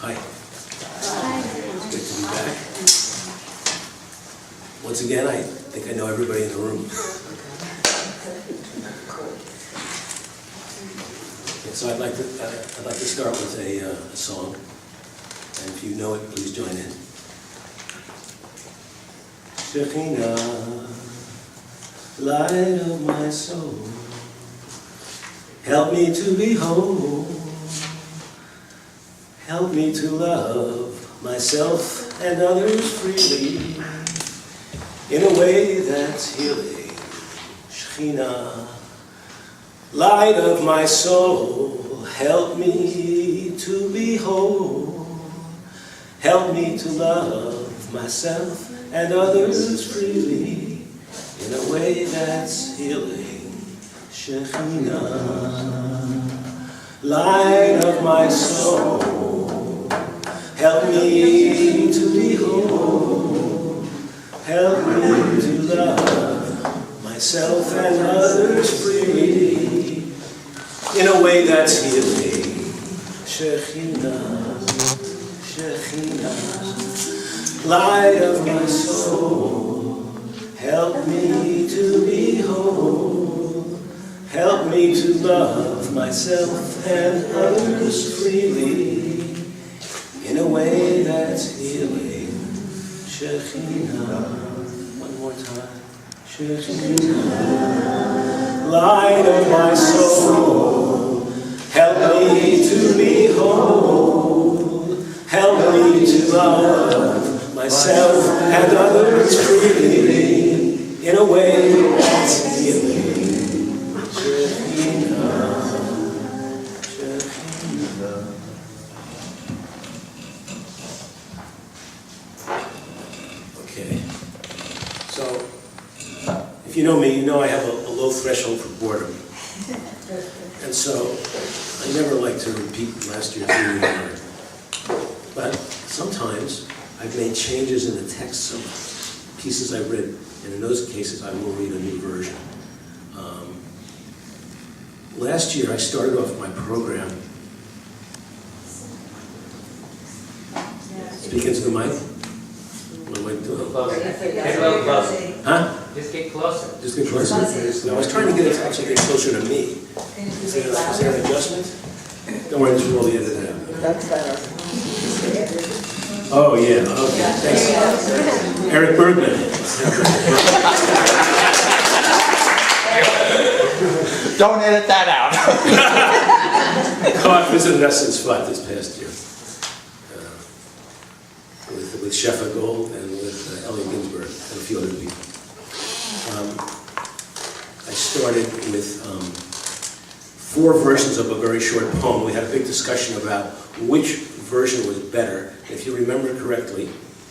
Hi. It's good to be back. Once again, I think I know everybody in the room. So I'd like to start with a song, and if you know it, please join in. Shekhinah, light of my soul, help me to be whole. Help me to love myself and others freely in a way that's healing. Shekhinah, light of my soul, help me to be whole. Help me to love myself and others freely in a way that's healing. Shekhinah, light of my soul, help me to be whole. Help me to love myself and others freely in a way that's healing. Shekhinah, Shekhinah, light of my soul, help me to be whole. Help me to love myself and others freely in a way that's healing. Shekhinah, one more time. Shekhinah, light of my soul, help me to be whole. Help me to love myself and others freely in a way that's healing. Okay, so if you know me, you know I have a low threshold for boredom. And so I never like to repeat last year's reading. But sometimes I've made changes in the text of pieces I've read, and in those cases I will read a new version. Last year I started off my program. Speak into the mic. What am I doing? Closer. Get a little closer. Huh? Just get closer. Just get closer? No, I was trying to get it to actually get closer to me. Is there an adjustment? Don't worry, this will all be edited out. That's better. Oh, yeah, okay, thanks. Eric Bergman. Don't edit that out. I visited Essence Flat this past year with Sheffa Gold and with Elliot Ginsberg and a few other people. I started with 4 versions of a very short poem. We had a big discussion about which version was better. If you remember correctly,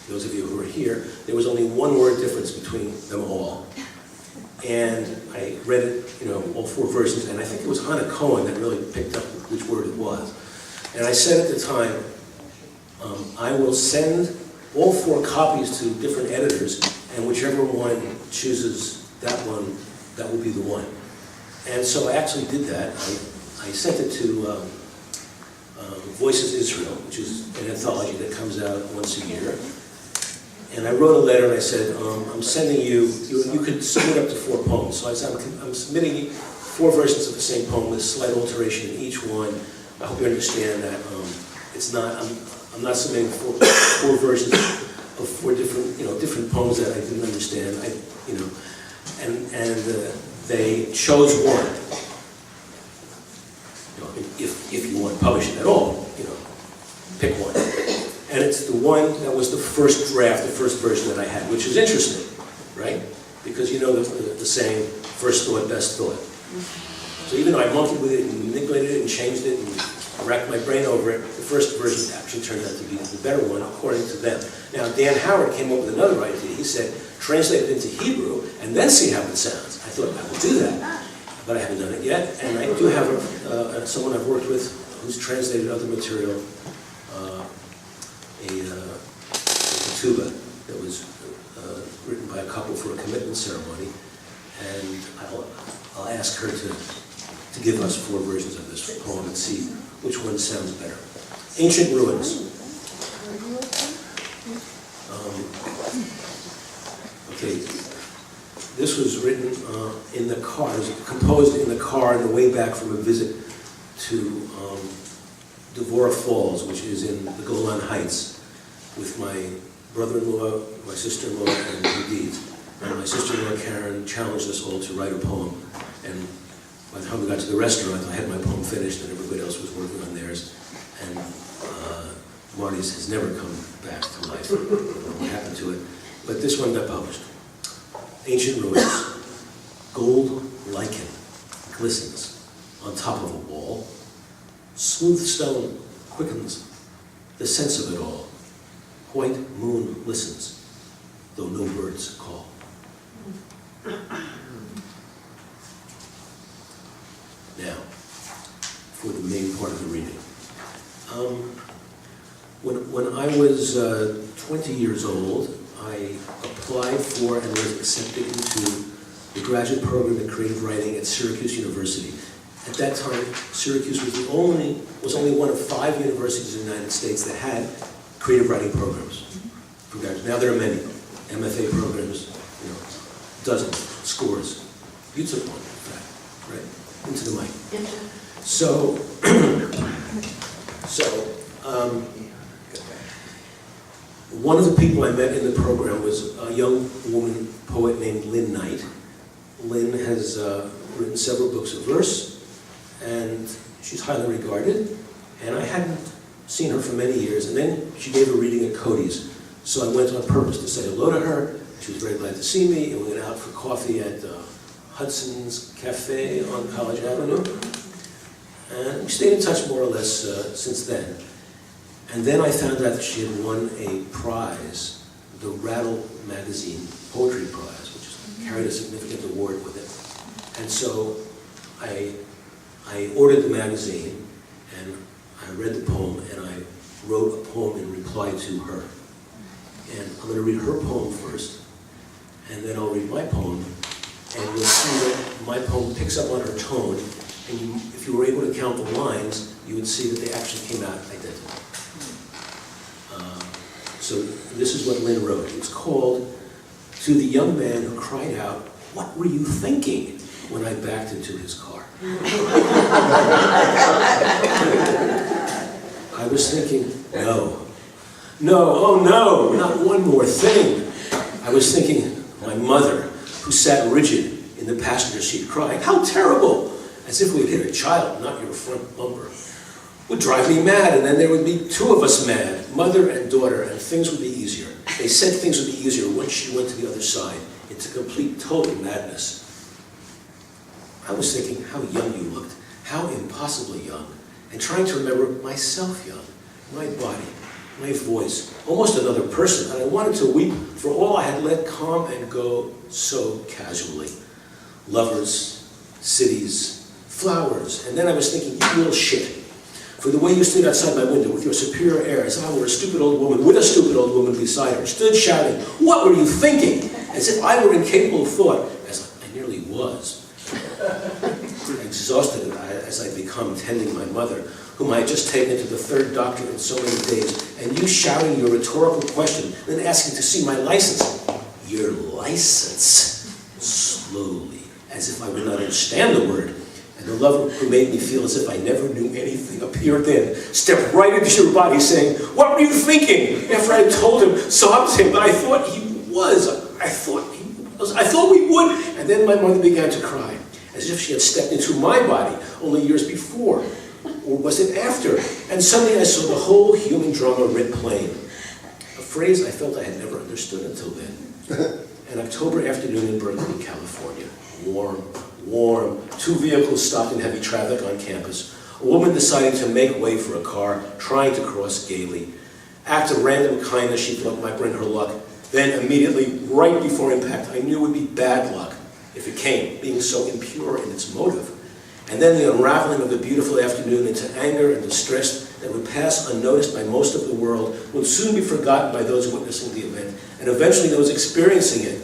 those of you who were here, there was only 1 word difference between them all. And I read it, all 4 versions, and I think it was Hannah Cohen that really picked up which word it was. And I said at the time, I will send all 4 copies to different editors, and whichever one chooses that one, that will be the one. And so I actually did that. I sent it to Voices Israel, which is an anthology that comes out once a year. And I wrote a letter and I said, I'm sending you could submit up to 4 poems. So I said, I'm submitting 4 versions of the same poem with slight alteration in each one. I hope you understand that it's not, I'm not submitting 4 versions of 4 different, different poems that I didn't understand. They chose one. If you want to publish it at all, pick one. And it's the one that was the first draft, the first version that I had, which is interesting, right? Because the saying, first thought, best thought. So even though I monkeyed with it and manipulated it and changed it and racked my brain over it, the first version actually turned out to be the better one according to them. Now, Dan Howard came up with another idea. He said, translate it into Hebrew and then see how it sounds. I thought, I will do that, but I haven't done it yet. And I do have someone I've worked with who's translated other material, a ketubah that was written by a couple for a commitment ceremony, and I'll ask her to give us 4 versions of this poem and see which one sounds better. Ancient Ruins. Okay, this was written in the car, it was composed in the car on the way back from a visit to Devorah Falls, which is in the Golan Heights, with my brother-in-law, my sister-in-law, and Hadid. And my sister-in-law, Karen, challenged us all to write a poem. And by the time we got to the restaurant, I had my poem finished, and everybody else was working on theirs. And Marty's has never come back to life. I don't know what happened to it. But this one got published. Ancient roses, gold lichen glistens on top of a wall. Smooth stone quickens the sense of it all. White moon listens, though no birds call. Now, for the main part of the reading. When I was 20 years old, I applied for and was accepted into the graduate program in creative writing at Syracuse University. At that time, Syracuse was only one of 5 universities in the United States that had creative writing programs for graduates. Now there are many MFA programs, dozens, scores. You took one, in fact, right? Into the mic. So, one of the people I met in the program was a young woman poet named Lynn Knight. Lynn has written several books of verse, and she's highly regarded. And I hadn't seen her for many years, and then she gave a reading at Cody's. So I went on purpose to say hello to her. She was very glad to see me, and we went out for coffee at Hudson's Cafe on College Avenue. And we stayed in touch more or less since then. And then I found out that she had won a prize, the Rattle Magazine Poetry Prize, which carried a significant award with it. And so I ordered the magazine, and I read the poem, and I wrote a poem in reply to her. And I'm going to read her poem first, and then I'll read my poem, and you'll see that my poem picks up on her tone, and if you were able to count the lines, you would see that they actually came out identical. So this is what Lynn wrote. It's called, "To the Young Man Who Cried Out, What Were You Thinking When I Backed Into His Car?" I was thinking, no, oh no, not one more thing. I was thinking, my mother, who sat rigid in the passenger seat crying, "How terrible!" as if we had hit a child, not your front bumper. Would drive me mad, and then there would be 2 of us mad, mother and daughter, and things would be easier. They said things would be easier once she went to the other side, into complete, total madness. I was thinking how young you looked, how impossibly young, and trying to remember myself young, my body, my voice, almost another person, and I wanted to weep for all I had let come and go so casually. Lovers, cities, flowers, and then I was thinking, you little shit. For the way you stood outside my window with your superior air, as if I were a stupid old woman with a stupid old woman beside her, stood shouting, "What were you thinking?" As if I were incapable of thought, as I nearly was. Exhausted as I'd become tending my mother, whom I had just taken to the 3rd doctor in so many days, and you shouting your rhetorical question, then asking to see my license. Your license? Slowly, as if I would not understand the word. And the lover who made me feel as if I never knew anything appeared then, stepped right into your body saying, "What were you thinking?" After I had told him, sobbed him, but I thought he was. I thought we would. And then my mother began to cry, as if she had stepped into my body only years before. Or was it after? And suddenly I saw the whole human drama writ plain. A phrase I felt I had never understood until then. An October afternoon in Berkeley, California. Warm. 2 vehicles stopped in heavy traffic on campus. A woman deciding to make way for a car, trying to cross gaily. Act of random kindness she thought might bring her luck. Then immediately, right before impact, I knew it would be bad luck if it came, being so impure in its motive. And then the unraveling of the beautiful afternoon into anger and distress that would pass unnoticed by most of the world would soon be forgotten by those witnessing the event, and eventually those experiencing it,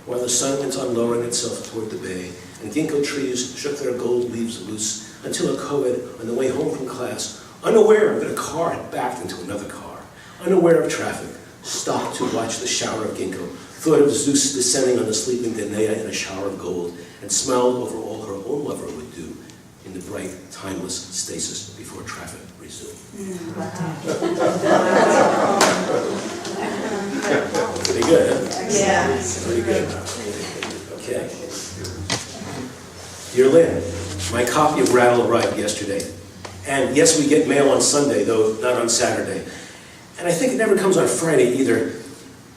while the sun went on lowering itself toward the bay, and ginkgo trees shook their gold leaves loose, until a co-ed on the way home from class, unaware that a car had backed into another car, unaware of traffic, stopped to watch the shower of ginkgo, thought of Zeus descending on the sleeping Danae in a shower of gold, and smiled over all her own lover would do in the bright, timeless stasis before traffic resumed. Pretty good, huh? Yeah. Pretty good. Okay. Dear Lynn, my copy of Rattle arrived yesterday. And yes, we get mail on Sunday, though not on Saturday. And I think it never comes on Friday either.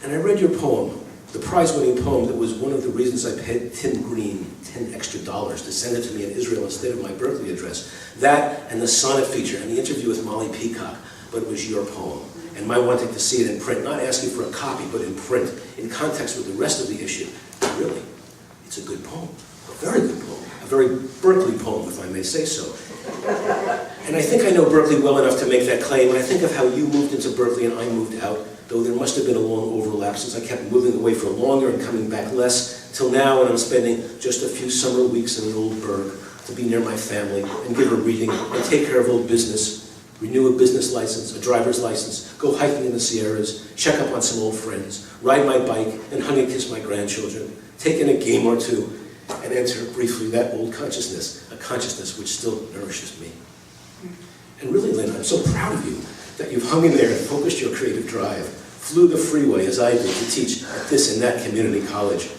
And I read your poem, the prize-winning poem that was one of the reasons I paid Tim Green $10 extra to send it to me in Israel instead of my Berkeley address. That and the sonnet feature and the interview with Molly Peacock, but it was your poem. And my wanting to see it in print, not asking for a copy, but in print, in context with the rest of the issue. Really, it's a good poem, a very good poem, a very Berkeley poem, if I may say so. And I think I know Berkeley well enough to make that claim. When I think of how you moved into Berkeley and I moved out, though there must have been a long overlap since I kept moving away for longer and coming back less, till now when I'm spending just a few summer weeks in an old burg to be near my family and give a reading and take care of old business, renew a business license, a driver's license, go hiking in the Sierras, check up on some old friends, ride my bike and hug and kiss my grandchildren, take in a game or two, and enter briefly that old consciousness, a consciousness which still nourishes me. And really, Lynn, I'm so proud of you that you've hung in there and focused your creative drive, flew the freeway as I did to teach at this and that community college,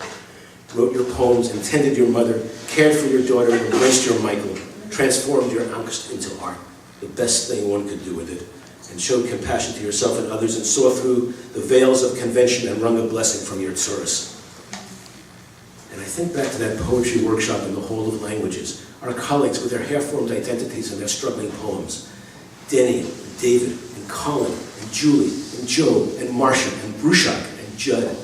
wrote your poems, and tended your mother, cared for your daughter, embraced your Michael, transformed your angst into art, the best thing one could do with it, and showed compassion to yourself and others and saw through the veils of convention and wrung a blessing from your tsuris. And I think back to that poetry workshop in the Hall of Languages, our colleagues with their half-formed identities and their struggling poems, Denny and David and Colin and Julie and Joe and Marcia and Bruchak and Judd,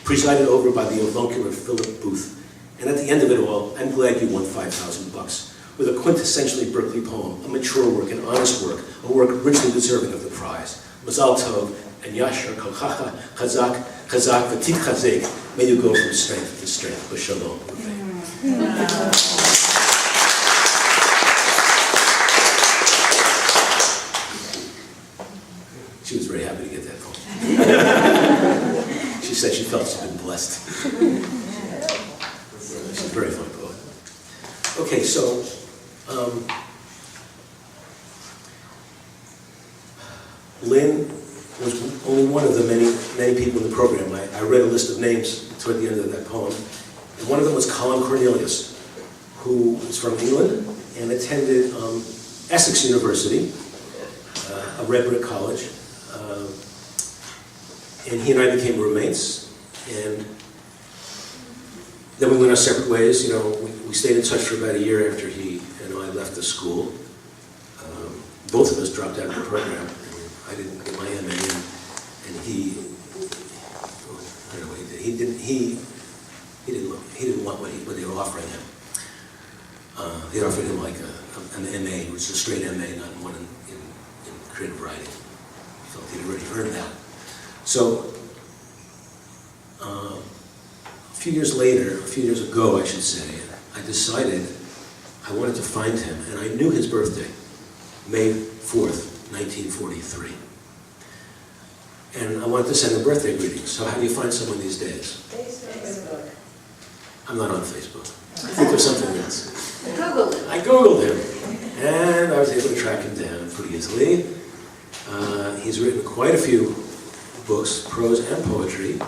presided over by the avuncular Philip Booth. And at the end of it all, I'm glad you won $5,000 with a quintessentially Berkeley poem, a mature work, an honest work, a work richly deserving of the prize. Mazal Tov and Yashar Kolchacha Chazak Chazak V'Tit Chazek. May you go from strength to strength. B'Shalom. She was very happy to get that poem. She said she felt she'd been blessed. She's a very fine poet. Okay, so Lynn was only one of the many people in the program. I read a list of names toward the end of that poem. And one of them was Colin Cornelius, who was from England and attended Essex University, a red brick college. And he and I became roommates. And then we went our separate ways. You know, we stayed in touch for about a year after he and I left the school. Both of us dropped out of the program. I didn't get my MA, and he, I don't know what he did. He didn't want what they were offering him. They offered him like an MA, which is a straight MA, not one in creative writing. He felt he'd already earned that. So a few years ago, I should say, I decided I wanted to find him, and I knew his birthday, May 4th, 1943. And I wanted to send him birthday greetings. So how do you find someone these days? Facebook. I'm not on Facebook. I think there's something else. Google it. I Googled him, and I was able to track him down pretty easily. He's written quite a few books, prose and poetry,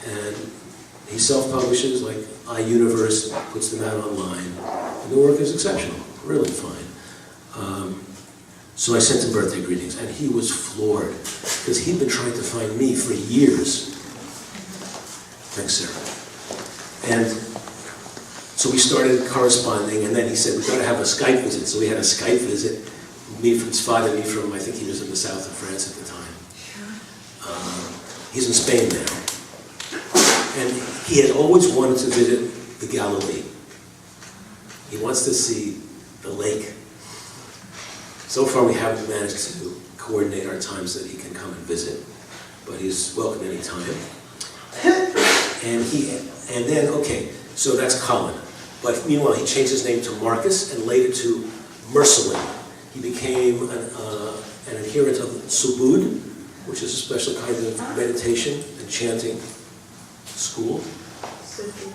and he self-publishes, like iUniverse, puts them out online, and the work is exceptional, really fine. So I sent him birthday greetings, and he was floored, because he'd been trying to find me for years. Thanks, Sarah. And so we started corresponding, and then he said, we've got to have a Skype visit. So we had a Skype visit, me from Spada, me from, I think he was in the south of France at the time. He's in Spain now. And he had always wanted to visit the Galilee. He wants to see the lake. So far we haven't managed to coordinate our times so that he can come and visit, but he's welcome anytime. And then, okay, so that's Colin. But meanwhile, he changed his name to Marcus and later to Mercelin. He became an adherent of Subud, which is a special kind of meditation and chanting school. Sufi.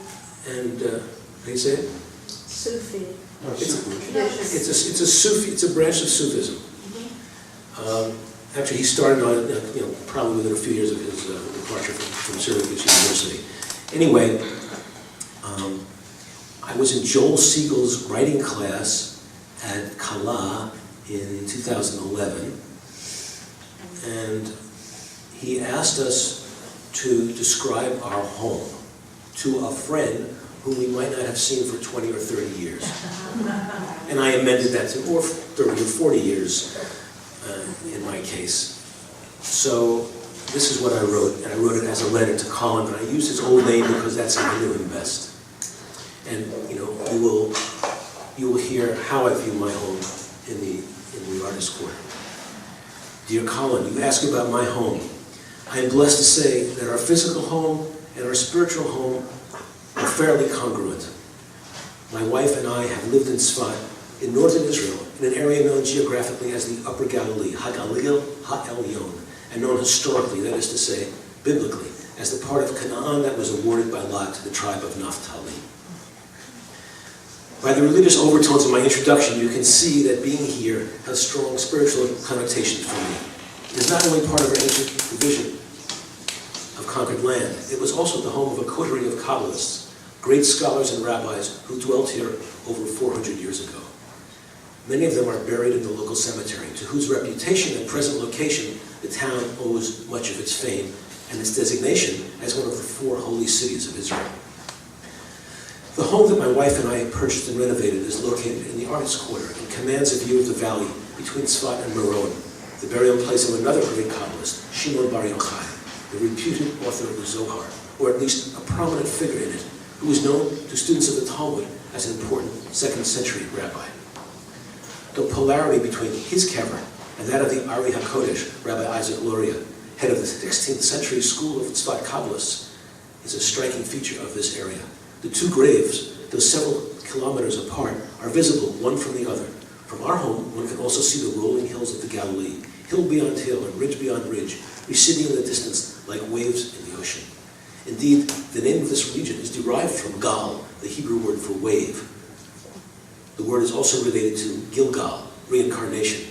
And, how do you say it? Sufi. It's a Sufi, it's a branch of Sufism. Actually, he started on it, probably within a few years of his departure from Syracuse University. Anyway, I was in Joel Siegel's writing class at Kala in 2011, and he asked us to describe our home to a friend whom we might not have seen for 20 or 30 years. And I amended that to, or 30 or 40 years in my case. So this is what I wrote, and I wrote it as a letter to Colin, and I used his old name because that's how I knew him best. And you will hear how I view my home in the artist's quarter. Dear Colin, you ask about my home. I am blessed to say that our physical home and our spiritual home are fairly congruent. My wife and I have lived in Sfat, in northern Israel, in an area known geographically as the Upper Galilee, Hagalil Ha'elyon, and known historically, that is to say, biblically, as the part of Canaan that was awarded by Lot to the tribe of Naphtali. By the religious overtones of my introduction, you can see that being here has strong spiritual connotations for me. It is not only part of our ancient division of conquered land, it was also the home of a coterie of Kabbalists, great scholars and rabbis who dwelt here over 400 years ago. Many of them are buried in the local cemetery, to whose reputation and present location the town owes much of its fame and its designation as one of the 4 holy cities of Israel. The home that my wife and I purchased and renovated is located in the artist's quarter and commands a view of the valley between Sfat and Meron, the burial place of another great Kabbalist, Shimon Bar Yochai, the reputed author of the Zohar, or at least a prominent figure in it, who was known to students of the Talmud as an important 2nd century rabbi. The polarity between his kever and that of the Ari HaKodesh, Rabbi Isaac Luria, head of the 16th century school of Tzfat Kabbalists, is a striking feature of this area. The 2 graves, though several kilometers apart, are visible one from the other. From our home, one can also see the rolling hills of the Galilee, hill beyond hill and ridge beyond ridge, receding in the distance like waves in the ocean. Indeed, the name of this region is derived from Gal, the Hebrew word for wave. The word is also related to Gilgal, reincarnation.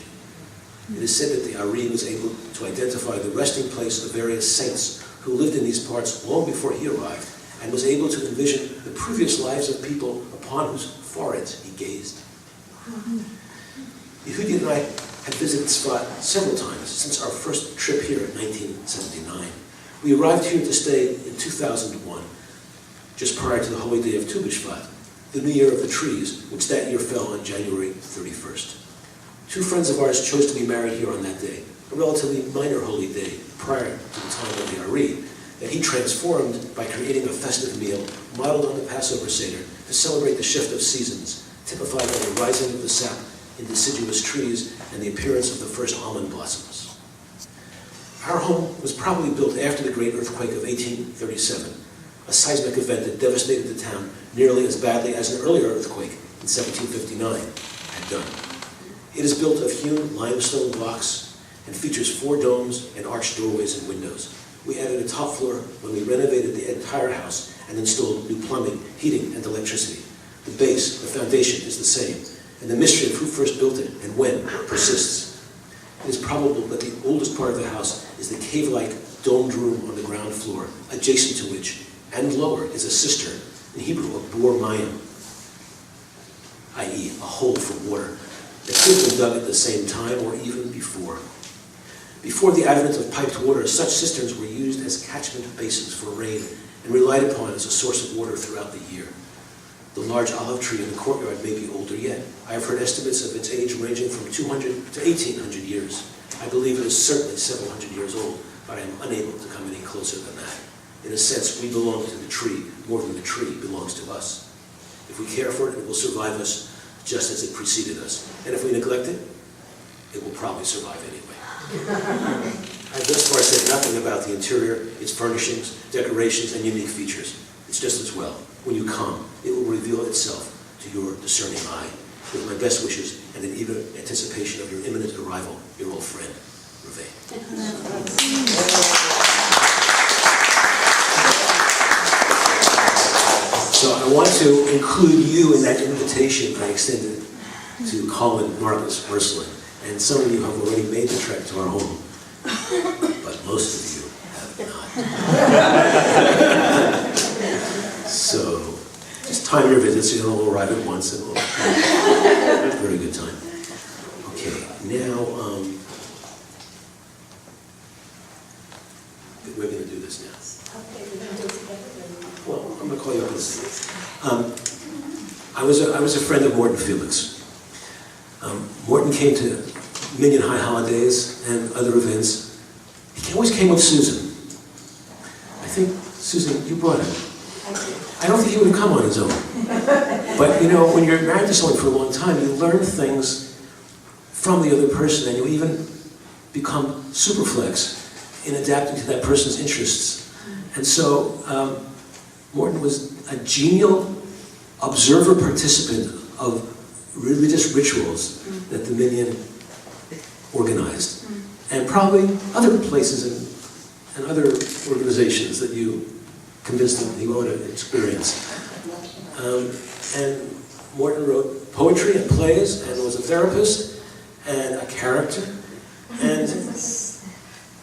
It is said that the Ari was able to identify the resting place of various saints who lived in these parts long before he arrived, and was able to envision the previous lives of people upon whose foreheads he gazed. Yehudi and I had visited Sfat several times since our first trip here in 1979. We arrived here to stay in 2001, just prior to the holy day of Tu B'Shvat, the New Year of the Trees, which that year fell on January 31st. 2 friends of ours chose to be married here on that day, a relatively minor holy day prior to the time of the Ari, that he transformed by creating a festive meal modeled on the Passover Seder to celebrate the shift of seasons, typified by the rising of the sap in deciduous trees and the appearance of the first almond blossoms. Our home was probably built after the great earthquake of 1837, a seismic event that devastated the town nearly as badly as an earlier earthquake in 1759 had done. It is built of hewn limestone blocks and features 4 domes and arched doorways and windows. We added a top floor when we renovated the entire house and installed new plumbing, heating, and electricity. The base, the foundation, is the same, and the mystery of who first built it and when persists. It is probable that the oldest part of the house is the cave-like domed room on the ground floor, adjacent to which, and lower, is a cistern, in Hebrew, a bor mayim, i.e., a hole for water, that could have been dug at the same time or even before. Before the advent of piped water, such cisterns were used as catchment basins for rain and relied upon as a source of water throughout the year. The large olive tree in the courtyard may be older yet. I have heard estimates of its age ranging from 200 to 1,800 years. I believe it is certainly several hundred years old, but I am unable to come any closer than that. In a sense, we belong to the tree more than the tree belongs to us. If we care for it, it will survive us just as it preceded us. And if we neglect it, it will probably survive anyway. I've thus far said nothing about the interior, its furnishings, decorations, and unique features. It's just as well. When you come, it will reveal itself to your discerning eye. With my best wishes and in eager anticipation of your imminent arrival, your old friend, REUVEN. to include you in that invitation I extended to Colin, Marcus, Ursula. And some of you have already made the trek to our home, but most of you have not. So, just time your visits, you'll all arrive at once and we'll have a very good time. Okay, now, we're going to do this now. Okay, we're going to do it together. Well, I'm going to call you up and see. I was a friend of Morton Felix. Morton came to Minyan High holidays and other events. He always came with Susan. I think, Susan, you brought him. I don't think he would have come on his own. But you know, when you're married to someone for a long time, you learn things from the other person, and you even become superflex in adapting to that person's interests. And so, Morton was a genial observer participant of religious rituals that the Minyan organized, and probably other places and other organizations that you convinced him he wanted to experience. And Morton wrote poetry and plays, and was a therapist and a character, and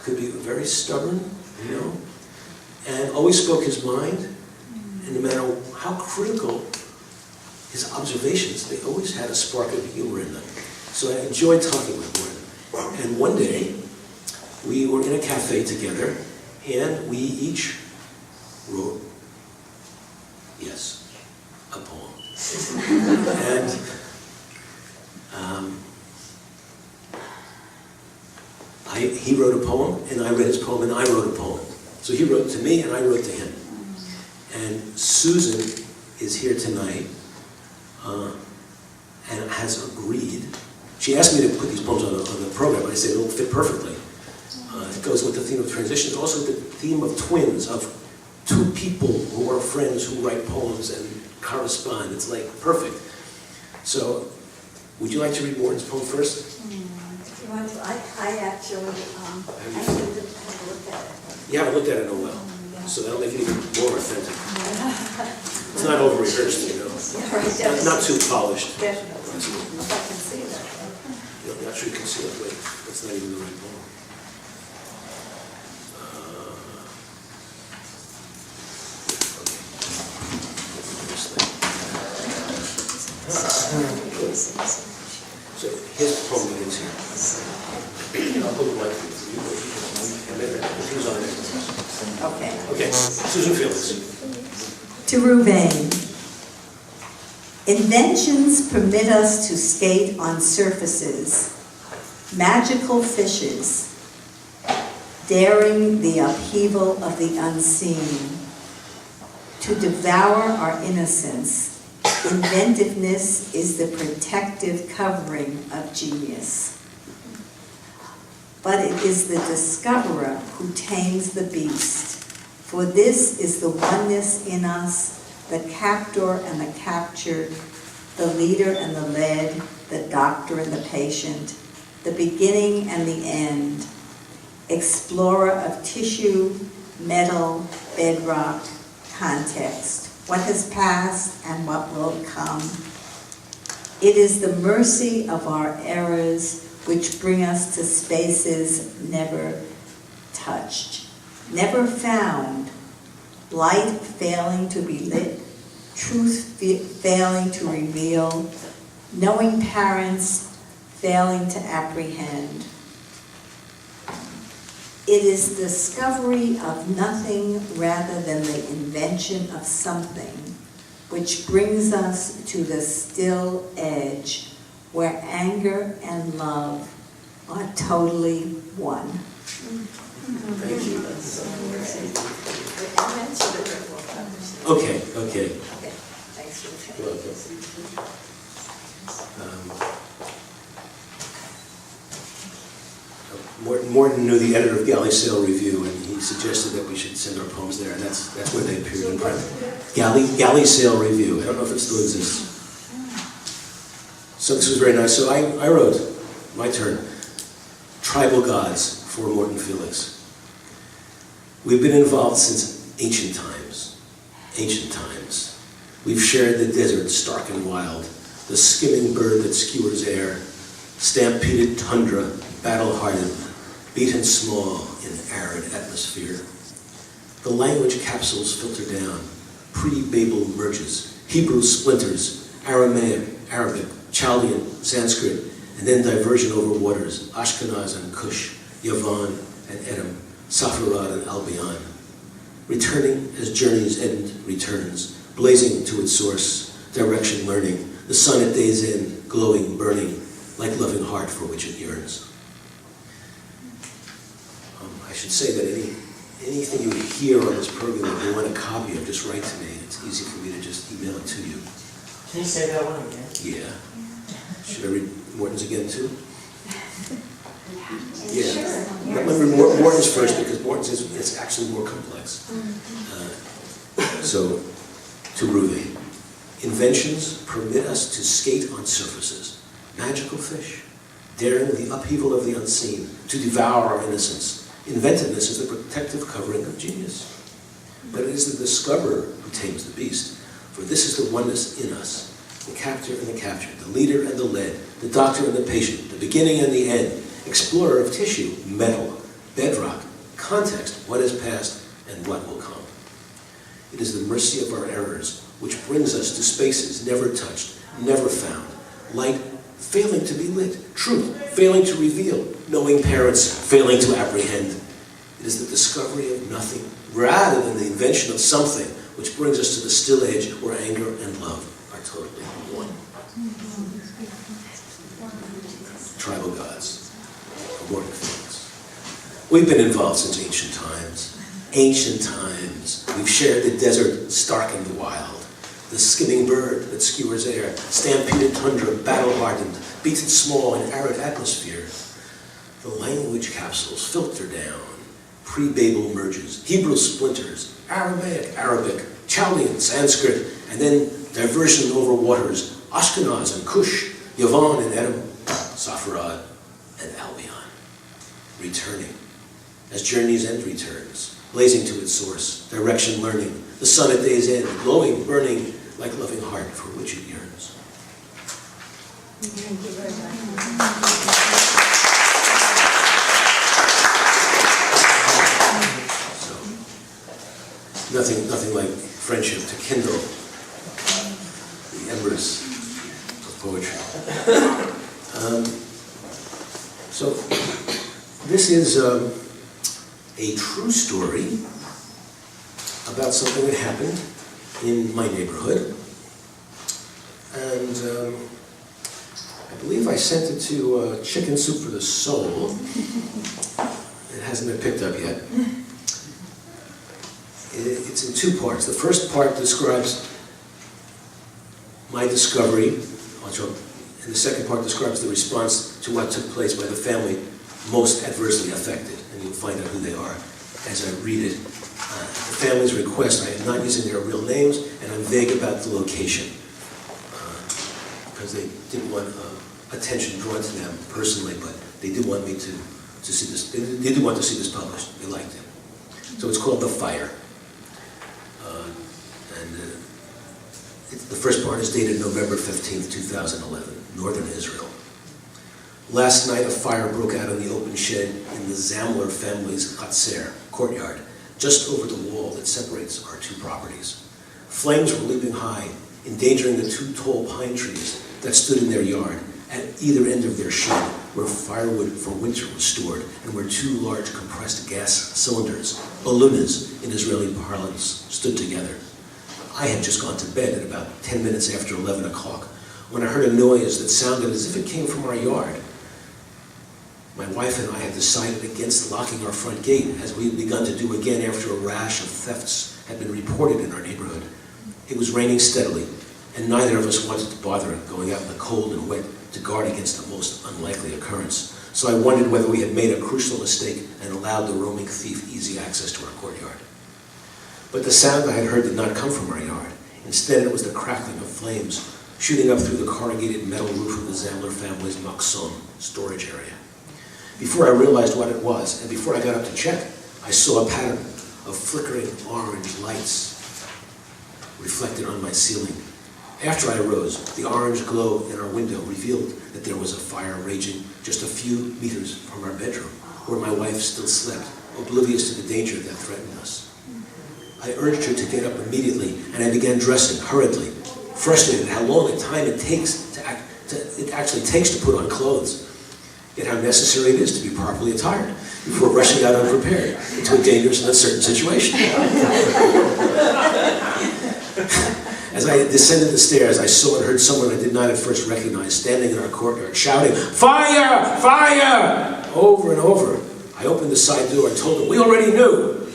could be very stubborn, you know, and always spoke his mind, and no matter how critical his observations, they always had a spark of humor in them. So I enjoyed talking with Morton. And one day, we were in a cafe together, and we each wrote, yes, a poem. And he wrote a poem, and I read his poem, and I wrote a poem. So he wrote to me, and I wrote to him. And Susan is here tonight, and has agreed. She asked me to put these poems on the program, and I said it'll fit perfectly. It goes with the theme of transition. It's also the theme of twins, of two people who are friends who write poems and correspond. It's like perfect. So, would you like to read Morton's poem first? If you want to, I actually have looked at it. You haven't looked at it in a while, so that'll make it even more authentic. It's not over-rehearsed, you know. Yeah, right, Not too polished. definitely. If I can see that. I'm not sure you can see it, but that's not even the right poem. So his poem begins here. I'll put the mic for you, and then who's on it? Okay. Okay, Susan Felix. To Reuven. Inventions permit us to skate on surfaces, magical fishes, daring the upheaval of the unseen. To devour our innocence, inventiveness is the protective covering of genius. But it is the discoverer who tames the beast, for this is the oneness in us, the captor and the captured, the leader and the led, the doctor and the patient, the beginning and the end, explorer of tissue, metal, bedrock, context, what has passed and what will come. It is the mercy of our errors which bring us to spaces never touched, never found, light failing to be lit, truth failing to reveal, knowing parents failing to apprehend. It is discovery of nothing rather than the invention of something, which brings us to the still edge where anger and love are totally one. Thank you. Okay. Okay, thanks for the You're welcome. Morton knew the editor of Galley Sale Review, and he suggested that we should send our poems there, and that's where they appeared in print. Galley Sale Review. I don't know if it still exists. So this was very nice. So I wrote, my turn, Tribal Gods for Morton Felix. We've been involved since ancient times. We've shared the desert stark and wild, the skimming bird that skewers air, stampeded tundra, battle-hardened, beaten small in arid atmosphere. The language capsules filter down, pre-Babel merges, Hebrew splinters, Aramaic, Arabic, Chaldean, Sanskrit, and then diversion over waters, Ashkenaz and Cush, Yavan and Edom, Sepharad and Albion. Returning as journey's end returns, blazing to its source, direction learning, the sun at day's end, glowing, burning, like loving heart for which it yearns. I should say that anything you hear on this program that you want a copy of, just write to me. It's easy for me to just email it to you. Can you say that one again? Yeah. Should I read Morton's again too? Yeah. Let me read Morton's first because Morton's is actually more complex. So, to Reuven. Inventions permit us to skate on surfaces. Magical fish, daring the upheaval of the unseen, to devour our innocence. Inventiveness is the protective covering of genius. But it is the discoverer who tames the beast. For this is the oneness in us, the captor and the captured, the leader and the led, the doctor and the patient, the beginning and the end, explorer of tissue, metal, bedrock, context, what is past and what will come. It is the mercy of our errors which brings us to spaces never touched, never found, light failing to be lit, truth failing to reveal, knowing parents failing to apprehend. It is the discovery of nothing rather than the invention of something which brings us to the still edge where anger and love are totally one. Tribal gods, immortal things. We've been involved since ancient times. Ancient times. We've shared the desert stark and wild, the skimming bird that skewers air, stampeded tundra, battle-hardened, beaten small in arid atmosphere. The language capsules filter down, pre-Babel merges, Hebrew splinters, Aramaic, Arabic, Chaldean, Sanskrit, and then diversion over waters, Ashkenaz and Cush, Yavan and Edom, Sepharad and Albion. Returning, as journey's end returns, blazing to its source, direction learning, the sun at day's end, glowing, burning, like loving heart for which it yearns. Thank you very much. So, nothing like friendship to kindle the embers of poetry. So, this is a true story about something that happened in my neighborhood. And I believe I sent it to Chicken Soup for the Soul. It hasn't been picked up yet. It's in two parts. The first part describes my discovery, and the second part describes the response to what took place by the family most adversely affected. And you'll find out who they are as I read it. The family's request, I am not using their real names, and I'm vague about the location, because they didn't want attention drawn to them personally, but they did want me to see this. They did want to see this published. They liked it. So it's called The Fire. The first part is dated November 15th, 2011, Northern Israel. Last night, a fire broke out in the open shed in the Zamler family's Chatzer courtyard, just over the wall that separates our two properties. Flames were leaping high, endangering the two tall pine trees that stood in their yard at either end of their shed, where firewood for winter was stored, and where two large compressed gas cylinders, ballooners in Israeli parlance, stood together. I had just gone to bed at about 10 minutes after 11 o'clock when I heard a noise that sounded as if it came from our yard. My wife and I had decided against locking our front gate, as we had begun to do again after a rash of thefts had been reported in our neighborhood. It was raining steadily, and neither of us wanted to bother going out in the cold and wet to guard against the most unlikely occurrence. So I wondered whether we had made a crucial mistake and allowed the roaming thief easy access to our courtyard. But the sound I had heard did not come from our yard. Instead, it was the crackling of flames shooting up through the corrugated metal roof of the Zamler family's Maxon storage area. Before I realized what it was, and before I got up to check, I saw a pattern of flickering orange lights. reflected on my ceiling. After I arose, the orange glow in our window revealed that there was a fire raging just a few meters from our bedroom, where my wife still slept, oblivious to the danger that threatened us. I urged her to get up immediately, and I began dressing hurriedly, frustrated at how long a time it actually takes to put on clothes, yet how necessary it is to be properly attired before rushing out unprepared into a dangerous and uncertain situation. As I descended the stairs, I saw and heard someone I did not at first recognize standing in our courtyard, shouting, "Fire! Fire!" over and over. I opened the side door and told him we already knew.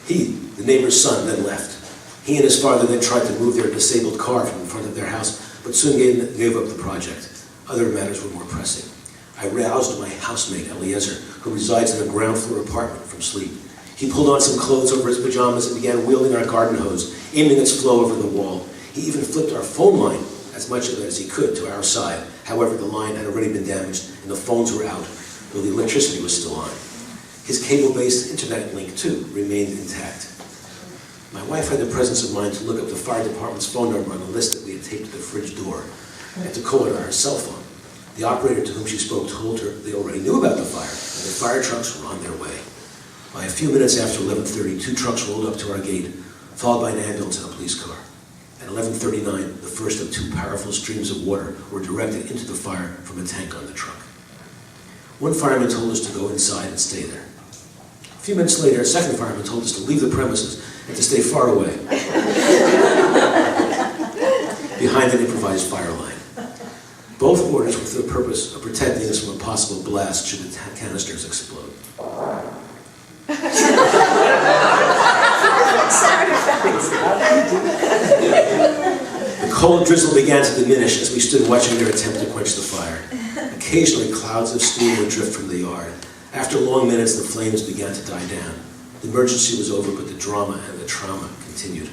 He, the neighbor's son, then left. He and his father then tried to move their disabled car from in front of their house, but soon gave up the project. Other matters were more pressing. I roused my housemate, Eliezer, who resides in a ground floor apartment, from sleep. He pulled on some clothes over his pajamas and began wielding our garden hose, aiming its flow over the wall. He even flipped our phone line, as much of it as he could, to our side. However, the line had already been damaged and the phones were out, though the electricity was still on. His cable-based internet link, too, remained intact. My wife had the presence of mind to look up the fire department's phone number on the list that we had taped to the fridge door, and to call it on her cell phone. The operator to whom she spoke told her they already knew about the fire, and the fire trucks were on their way. By a few minutes after 11:30, 2 trucks rolled up to our gate, followed by an ambulance and a police car. At 11:39, the first of 2 powerful streams of water were directed into the fire from a tank on the truck. One fireman told us to go inside and stay there. A few minutes later, a second fireman told us to leave the premises and to stay far away, behind an improvised fire line. Both orders were for the purpose of protecting us from a possible blast should the canisters explode. The cold drizzle began to diminish as we stood watching their attempt to quench the fire. Occasionally, clouds of steam would drift from the yard. After long minutes, the flames began to die down. The emergency was over, but the drama and the trauma continued.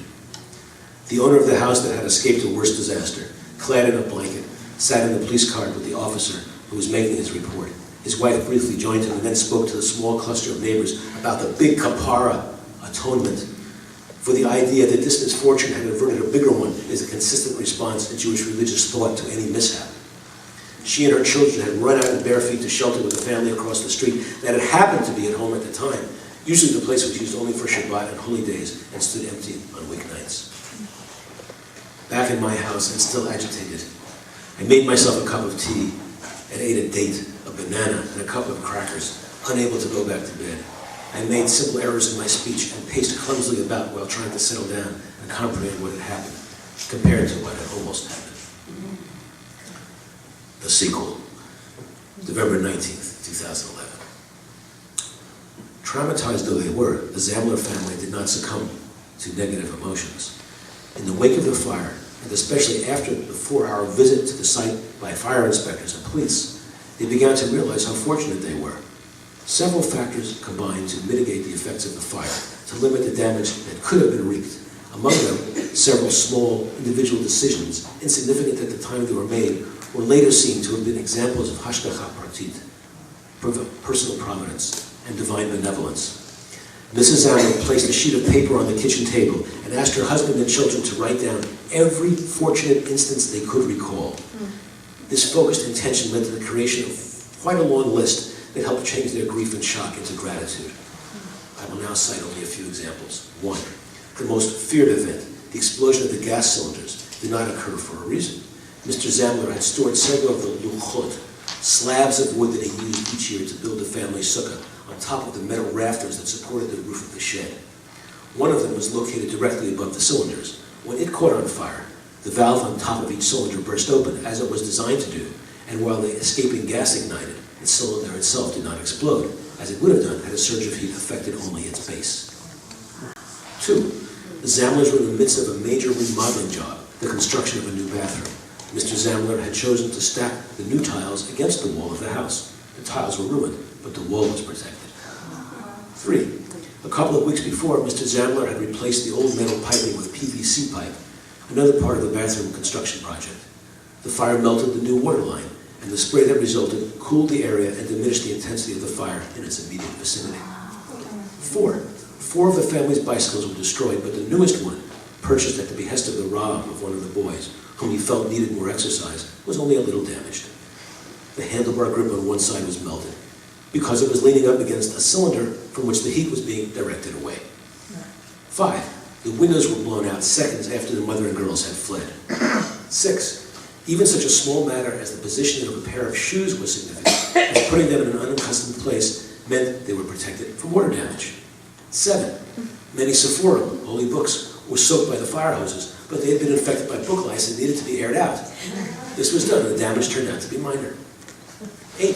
The owner of the house that had escaped a worse disaster, clad in a blanket, sat in the police car with the officer who was making his report. His wife briefly joined him and then spoke to the small cluster of neighbors about the big kapara, atonement, for the idea that this misfortune had averted a bigger one is a consistent response in Jewish religious thought to any mishap. She and her children had run out in bare feet to shelter with a family across the street that had happened to be at home at the time. Usually the place was used only for Shabbat and holy days and stood empty on weeknights. Back in my house and still agitated, I made myself a cup of tea and ate a date, a banana, and a couple of crackers, unable to go back to bed. I made simple errors in my speech and paced clumsily about while trying to settle down and comprehend what had happened, compared to what had almost happened. The sequel, November 19th, 2011. Traumatized though they were, the Zamler family did not succumb to negative emotions. In the wake of the fire, and especially after the 4-hour visit to the site by fire inspectors and police, they began to realize how fortunate they were. Several factors combined to mitigate the effects of the fire, to limit the damage that could have been wreaked. Among them, several small individual decisions, insignificant at the time they were made, were later seen to have been examples of hashgacha pratit, personal providence, and divine benevolence. Mrs. Zamler placed a sheet of paper on the kitchen table and asked her husband and children to write down every fortunate instance they could recall. This focused intention led to the creation of quite a long list that helped change their grief and shock into gratitude. I will now cite only a few examples. 1. The most feared event, the explosion of the gas cylinders, did not occur for a reason. Mr. Zamler had stored several of the luchot, slabs of wood that he used each year to build the family sukkah, on top of the metal rafters that supported the roof of the shed. One of them was located directly above the cylinders. When it caught on fire, the valve on top of each cylinder burst open, as it was designed to do, and while the escaping gas ignited, the cylinder itself did not explode, as it would have done had a surge of heat affected only its base. 2. The Zamlers were in the midst of a major remodeling job, the construction of a new bathroom. Mr. Zamler had chosen to stack the new tiles against the wall of the house. The tiles were ruined, but the wall was protected. 3. A couple of weeks before, Mr. Zamler had replaced the old metal piping with PVC pipe, another part of the bathroom construction project. The fire melted the new water line, and the spray that resulted cooled the area and diminished the intensity of the fire in its immediate vicinity. 4. 4 of the family's bicycles were destroyed, but the newest one, purchased at the behest of the Rav of one of the boys, whom he felt needed more exercise, was only a little damaged. The handlebar grip on one side was melted, because it was leaning up against a cylinder from which the heat was being directed away. 5, the windows were blown out seconds after the mother and girls had fled. 6, even such a small matter as the positioning of a pair of shoes was significant, as putting them in an unaccustomed place meant they were protected from water damage. 7, many Sephorim, holy books, were soaked by the fire hoses, but they had been infected by book lice and needed to be aired out. This was done, and the damage turned out to be minor. 8,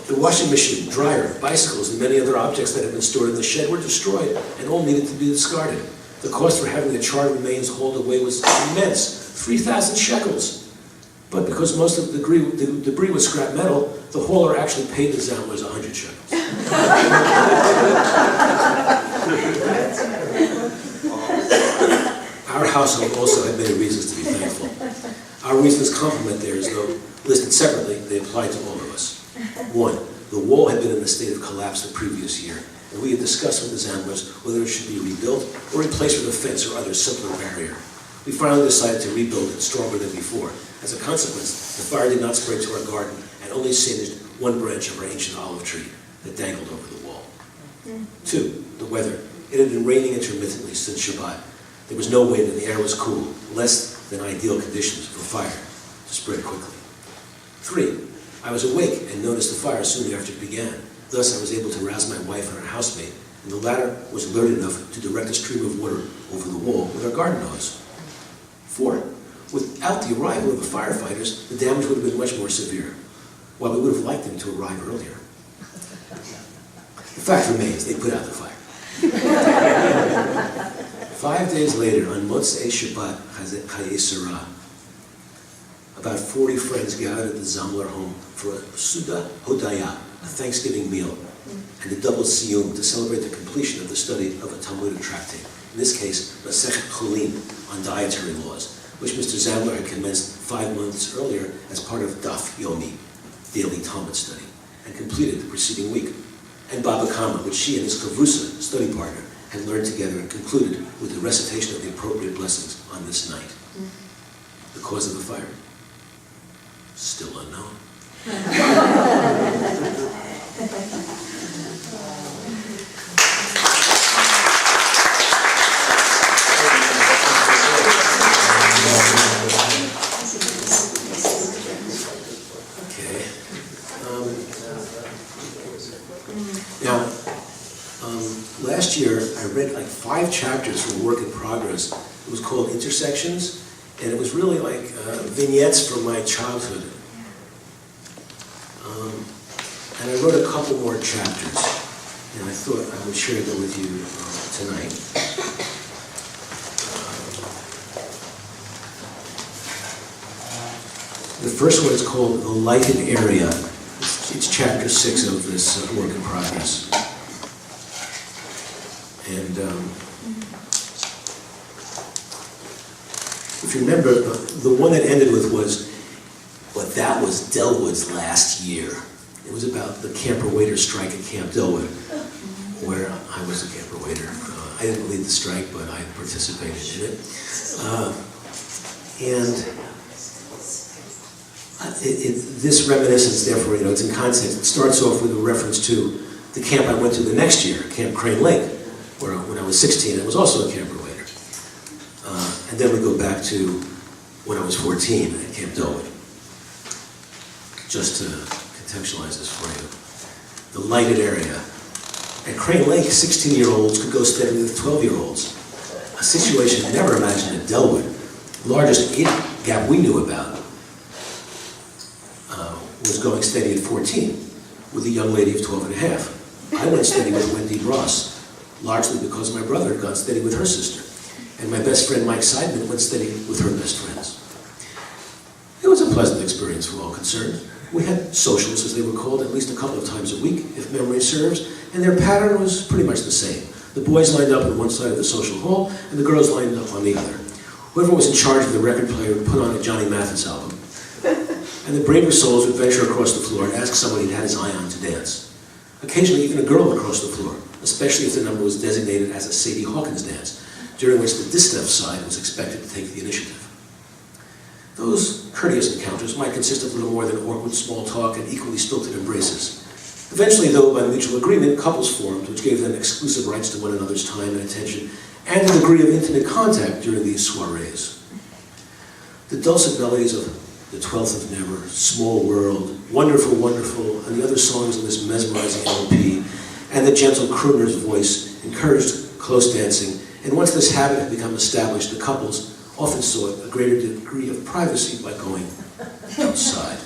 the washing machine, dryer, bicycles, and many other objects that had been stored in the shed were destroyed and all needed to be discarded. The cost for having the charred remains hauled away was immense, 3,000 shekels. But because most of the debris was scrap metal, the hauler actually paid the Zamlers 100 shekels. Our household also had many reasons to be thankful. Our reasons complement theirs, though listed separately, they apply to all of us. 1, the wall had been in a state of collapse the previous year, and we had discussed with the Zamlers whether it should be rebuilt or replaced with a fence or other simpler barrier. We finally decided to rebuild it stronger than before. As a consequence, the fire did not spread to our garden and only singed one branch of our ancient olive tree that dangled over the wall. 2, the weather. It had been raining intermittently since Shabbat. There was no wind and the air was cool, less than ideal conditions for fire to spread quickly. 3, I was awake and noticed the fire soon after it began. Thus I was able to rouse my wife and our housemate, and the latter was alert enough to direct a stream of water over the wall with our garden hose. 4, without the arrival of the firefighters, the damage would have been much more severe, while we would have liked them to arrive earlier. The fact remains, they put out the fire. 5 days later, on Motzei Shabbat Chayei Sarah, about 40 friends gathered at the Zamler home for a Suda Hodaya, a Thanksgiving meal, and a double siyum to celebrate the completion of the study of a Talmudic tractate, in this case, Masechet Cholin, on dietary laws, which Mr. Zamler had commenced 5 months earlier as part of Daf Yomi, daily Talmud study, and completed the preceding week, and Baba Kama, which she and his Kavrusa, study partner, had learned together and concluded with the recitation of the appropriate blessings on this night. The cause of the fire? Still unknown. Okay. Now, last year I read like 5 chapters from Work in Progress. It was called Intersections, and it was really like vignettes from my childhood. And I wrote a couple more chapters, and I thought I would share them with you tonight. The first one is called The Lighted Area. It's chapter 6 of this Work in Progress. And if you remember, the one that ended with was, but that was Delwood's last year. It was about the camper waiter strike at Camp Delwood, where I was a camper waiter. I didn't lead the strike, but I participated in it. This reminiscence, therefore, it's in context. It starts off with a reference to the camp I went to the next year, Camp Crane Lake, where when I was 16, I was also a camper waiter. And then we go back to when I was 14 at Camp Delwood. Just to contextualize this for you. The lighted area. At Crane Lake, 16-year-olds could go steady with 12-year-olds. A situation never imagined at Delwood. The largest age gap we knew about was going steady at 14 with a young lady of 12 and a half. I went steady with Wendy Ross, largely because my brother had gone steady with her sister. And my best friend Mike Seidman went steady with her best friends. It was a pleasant experience for all concerned. We had socials, as they were called, at least a couple of times a week, if memory serves, and their pattern was pretty much the same. The boys lined up on one side of the social hall, and the girls lined up on the other. Whoever was in charge of the record player would put on a Johnny Mathis album, and the braver souls would venture across the floor and ask someone he'd had his eye on to dance. Occasionally, even a girl would cross the floor, especially if the number was designated as a Sadie Hawkins dance, during which the distaff side was expected to take the initiative. Those courteous encounters might consist of little more than awkward small talk and equally stilted embraces. Eventually, though, by mutual agreement, couples formed, which gave them exclusive rights to one another's time and attention, and a degree of intimate contact during these soirees. The dulcet melodies of The 12th of Never, Small World, Wonderful, Wonderful, and the other songs in this mesmerizing LP, and the gentle crooner's voice encouraged close dancing, and once this habit had become established, the couples often sought a greater degree of privacy by going outside.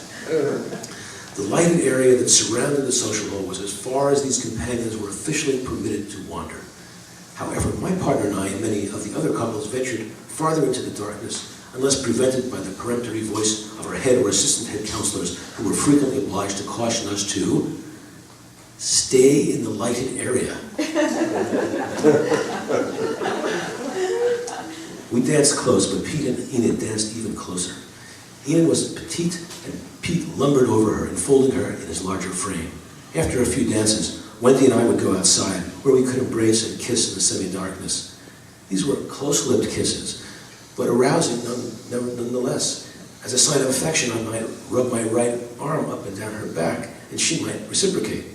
The lighted area that surrounded the social hall was as far as these companions were officially permitted to wander. However, my partner and I and many of the other couples ventured farther into the darkness, unless prevented by the peremptory voice of our head or assistant head counselors, who were frequently obliged to caution us to stay in the lighted area. We danced close, but Pete and Enid danced even closer. Enid was petite, and Pete lumbered over her, enfolding her in his larger frame. After a few dances, Wendy and I would go outside, where we could embrace and kiss in the semi-darkness. These were close-lipped kisses, but arousing nonetheless. As a sign of affection, I might rub my right arm up and down her back, and she might reciprocate.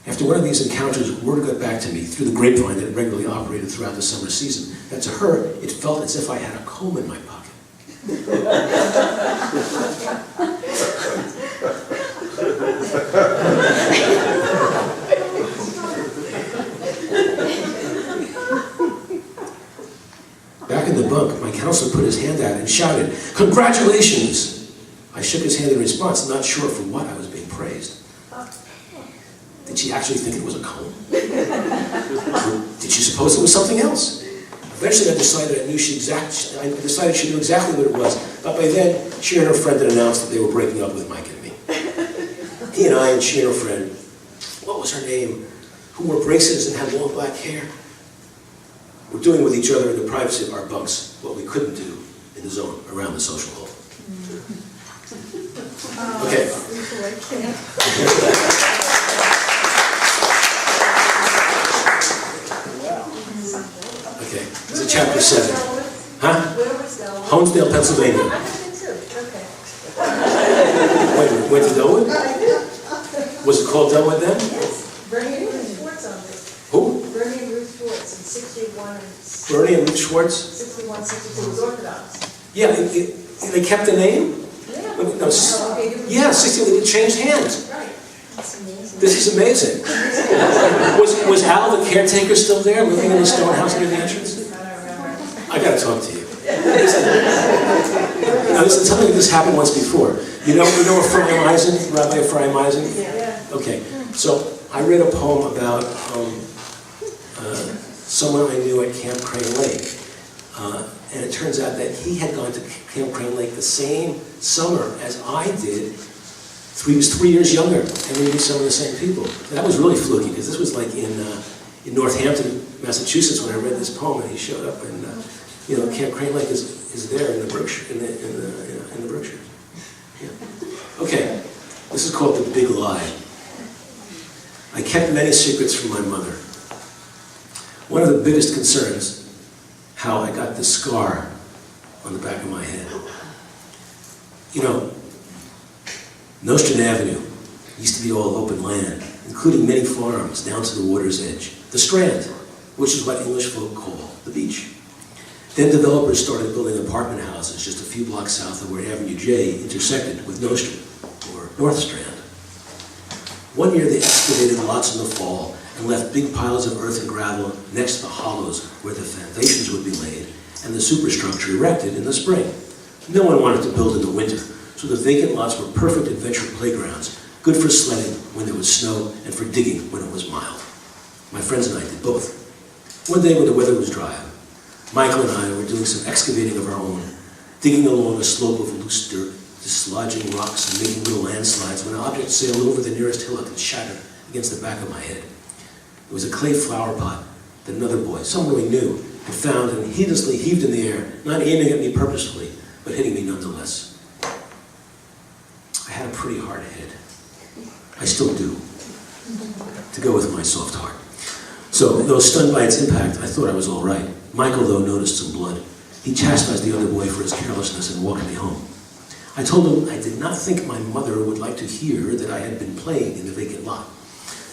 After one of these encounters, word got back to me through the grapevine that regularly operated throughout the summer season, that to her, it felt as if I had a comb in my pocket. Back in the bunk, my counselor put his hand out and shouted, "Congratulations!" I shook his hand in response, not sure for what I was being praised. Did she actually think it was a comb? Or did she suppose it was something else? Eventually I decided she knew exactly what it was, but by then, she and her friend had announced that they were breaking up with Mike and me. He and I and she and her friend, what was her name, who wore braces and had long black hair, were doing with each other in the privacy of our bunks what we couldn't do in the zone around the social hall. Okay. Okay, this is chapter 7. Huh? Where was that? Honesdale, Pennsylvania. I have it too, okay. Wait a minute, went to Delwood? Was it called Delwood then? Yes, Bernie and Ruth Schwartz on this. Who? Bernie and Ruth Schwartz in 61 and Bernie and Ruth Schwartz? 61, 62 was Orthodox. Yeah, they kept the name? Yeah. No, yeah, 60, it changed hands. Right. That's amazing. This is amazing. Was Al, the caretaker, still there, living in the stone house near the entrance? I gotta talk to you. Now, tell me this happened once before. You know Ephraim Eisen, Rabbi Ephraim Eisen? Yeah. Okay, so I read a poem about someone I knew at Camp Crane Lake. And it turns out that he had gone to Camp Crane Lake the same summer as I did. He was 3 years younger, and we knew some of the same people. And that was really fluky, because this was like in Northampton, Massachusetts, when I read this poem, and he showed up, and Camp Crane Lake is there in the Berkshire, in the Berkshires. Yeah. Okay, this is called The Big Lie. I kept many secrets from my mother. One of the biggest concerns, how I got this scar on the back of my head. Nostrand Avenue used to be all open land, including many farms down to the water's edge. The Strand, which is what English folk call the beach. Then developers started building apartment houses just a few blocks south of where Avenue J intersected with Nostrand, or North Strand. One year they excavated lots in the fall and left big piles of earth and gravel next to the hollows where the foundations would be laid and the superstructure erected in the spring. No one wanted to build in the winter, so the vacant lots were perfect adventure playgrounds, good for sledding when there was snow and for digging when it was mild. My friends and I did both. One day when the weather was dry, Michael and I were doing some excavating of our own, digging along a slope of loose dirt, dislodging rocks and making little landslides when an object sailed over the nearest hillock and shattered against the back of my head. It was a clay flower pot that another boy, someone we knew, had found and heedlessly heaved in the air, not aiming at me purposefully, but hitting me nonetheless. I had a pretty hard head. I still do, to go with my soft heart. So, though stunned by its impact, I thought I was all right. Michael, though, noticed some blood. He chastised the other boy for his carelessness and walked me home. I told him I did not think my mother would like to hear that I had been playing in the vacant lot.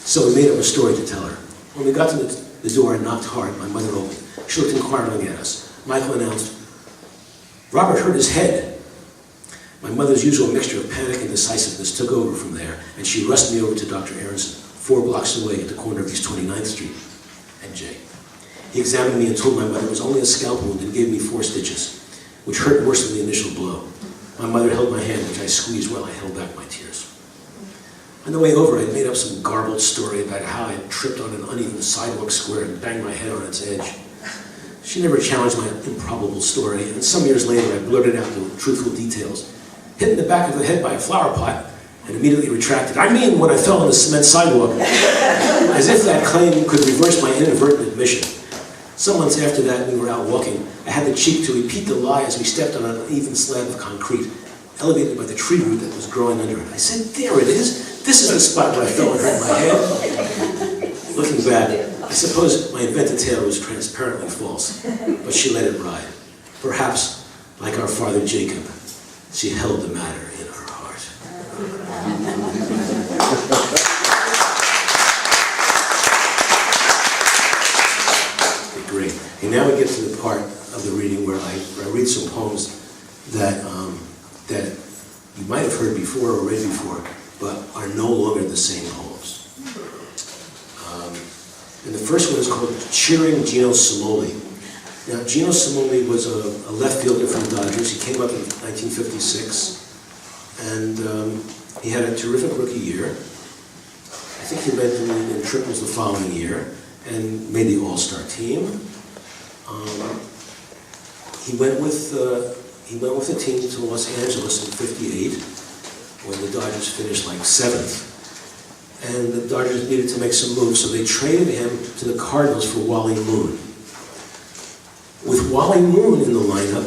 So we made up a story to tell her. When we got to the door and knocked hard, my mother opened. She looked inquiringly at us. Michael announced, "Robert hurt his head." My mother's usual mixture of panic and decisiveness took over from there, and she rushed me over to Dr. Aronson, 4 blocks away at the corner of East 29th Street and J. He examined me and told my mother it was only a scalp wound and gave me 4 stitches, which hurt worse than the initial blow. My mother held my hand, which I squeezed while I held back my tears. On the way over, I made up some garbled story about how I had tripped on an uneven sidewalk square and banged my head on its edge. She never challenged my improbable story, and some years later I blurted out the truthful details. Hit in the back of the head by a flower pot, and immediately retracted. I mean, when I fell on the cement sidewalk, as if that claim could reverse my inadvertent admission. Some months after that, we were out walking. I had the cheek to repeat the lie as we stepped on an uneven slab of concrete, elevated by the tree root that was growing under it. I said, "There it is. This is the spot where I fell and hurt my head." Looking back, I suppose my invented tale was transparently false, but she let it ride. Perhaps, like our father Jacob, she held the matter in her heart. Okay, great. And now we get to the part of the reading where I read some poems that you might have heard before or read before, but are no longer the same poems. And the first one is called Cheering Gino Cimoli. Now, Gino Cimoli was a left fielder from the Dodgers. He came up in 1956, and he had a terrific rookie year. I think he led the league in triples the following year and made the All-Star team. He went with the team to Los Angeles in '58, when the Dodgers finished like 7th. And the Dodgers needed to make some moves, so they traded him to the Cardinals for Wally Moon. With Wally Moon in the lineup,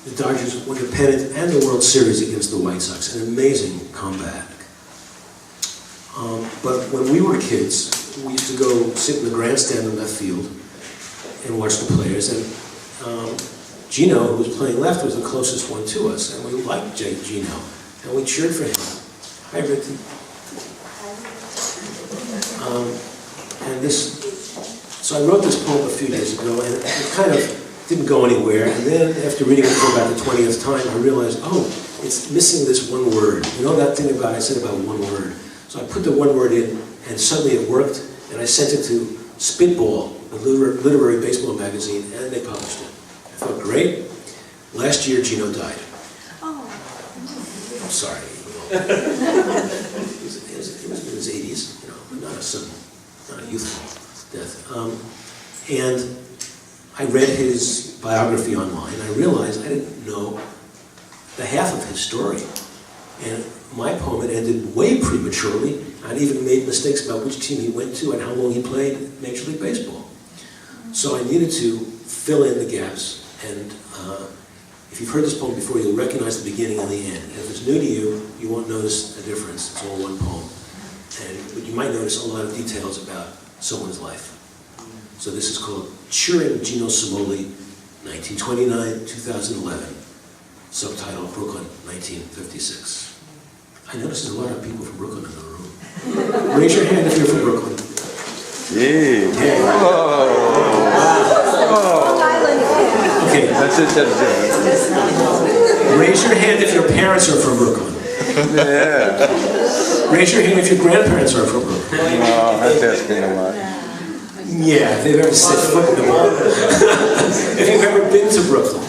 the Dodgers won the pennant and the World Series against the White Sox. An amazing comeback. But when we were kids, we used to go sit in the grandstand in left field and watch the players. And Gino, who was playing left, was the closest one to us, and we liked Gino, and we cheered for him. Hi, Ricky. So I wrote this poem a few days ago, and it kind of didn't go anywhere. And then, after reading it for about the 20th time, I realized, oh, it's missing this one word. You know that thing I said about one word? So I put the one word in, and suddenly it worked, and I sent it to Spitball, the literary baseball magazine, and they published it. I thought, great. Last year, Gino died. Oh. I'm sorry. He was in his 80s, but not a sudden, not a youthful death. And I read his biography online, and I realized I didn't know the half of his story. And my poem had ended way prematurely. I'd even made mistakes about which team he went to and how long he played Major League Baseball. So I needed to fill in the gaps, and if you've heard this poem before, you'll recognize the beginning and the end. And if it's new to you, you won't notice a difference. It's all one poem. But you might notice a lot of details about someone's life. So this is called Cheering Gino Cimoli, 1929-2011. Subtitle, Brooklyn, 1956. I notice there's a lot of people from Brooklyn in the room. Raise your hand if you're from Brooklyn. Yeah. Okay. That's it. Raise your hand if your parents are from Brooklyn. Yeah. Raise your hand if your grandparents are from Brooklyn. No, that's asking a lot. Yeah, if they've ever set foot in the Brooklyn. If you've ever been to Brooklyn.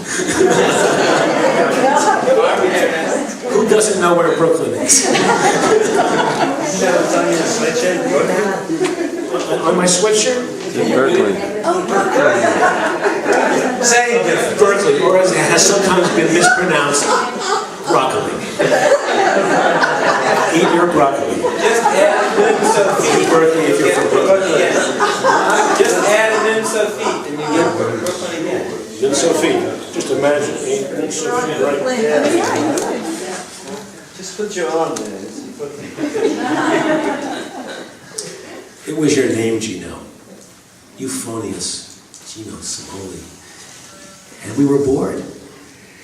Who doesn't know where Brooklyn is? On my sweatshirt? Berkeley. Say Berkeley, or as it has sometimes been mispronounced, broccoli. Eat your broccoli. Just add Eat Berkeley if you're from Brooklyn. Just add an feet and you get Brooklyn again. Sophie, just imagine Sophie right there. Just put your arm there. It was your name, Gino. Euphonious, Gino Simoli. And we were bored.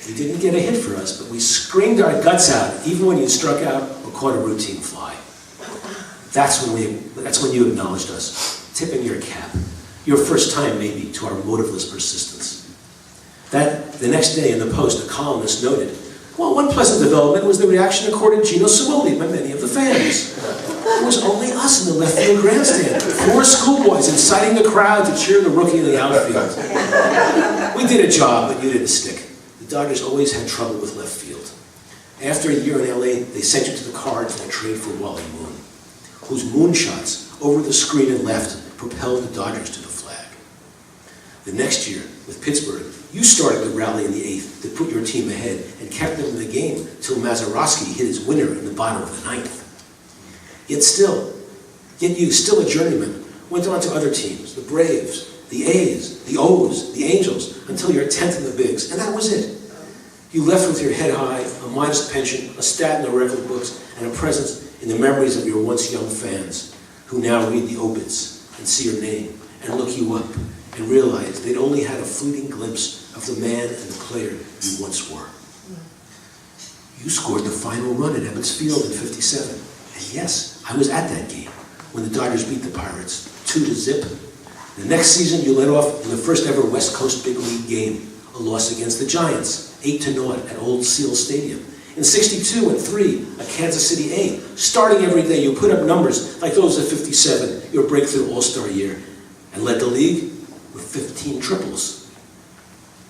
You didn't get a hit for us, but we screamed our guts out, even when you struck out or caught a routine fly. That's when you acknowledged us, tipping your cap. Your first time, maybe, to our motiveless persistence. The next day in the Post, a columnist noted, well, one pleasant development was the reaction accorded Gino Simoli by many of the fans. It was only us in the left field grandstand, 4 schoolboys inciting the crowd to cheer the rookie in the outfield. We did a job, but you didn't stick. The Dodgers always had trouble with left field. After a year in LA, they sent you to the Cards in a trade for Wally Moon, whose moonshots over the screen and left propelled the Dodgers to the flag. The next year, with Pittsburgh, you started the rally in the 8th to put your team ahead and kept them in the game till Mazeroski hit his winner in the bottom of the 9th. Yet you, still a journeyman, went on to other teams, the Braves, the A's, the O's, the Angels, until your 10th in the bigs, and that was it. You left with your head high, a modest pension, a stat in the record books, and a presence in the memories of your once young fans, who now read the obits and see your name and look you up and realize they'd only had a fleeting glimpse of the man and the player you once were. You scored the final run at Ebbets Field in '57. And yes, I was at that game when the Dodgers beat the Pirates 2-0. The next season, you led off in the first ever West Coast Big League game, a loss against the Giants, 8-0 at Old Seal Stadium. In '62 and '3, a Kansas City A. Starting every day, you put up numbers like those of '57, your breakthrough All-Star year, and led the league with 15 triples.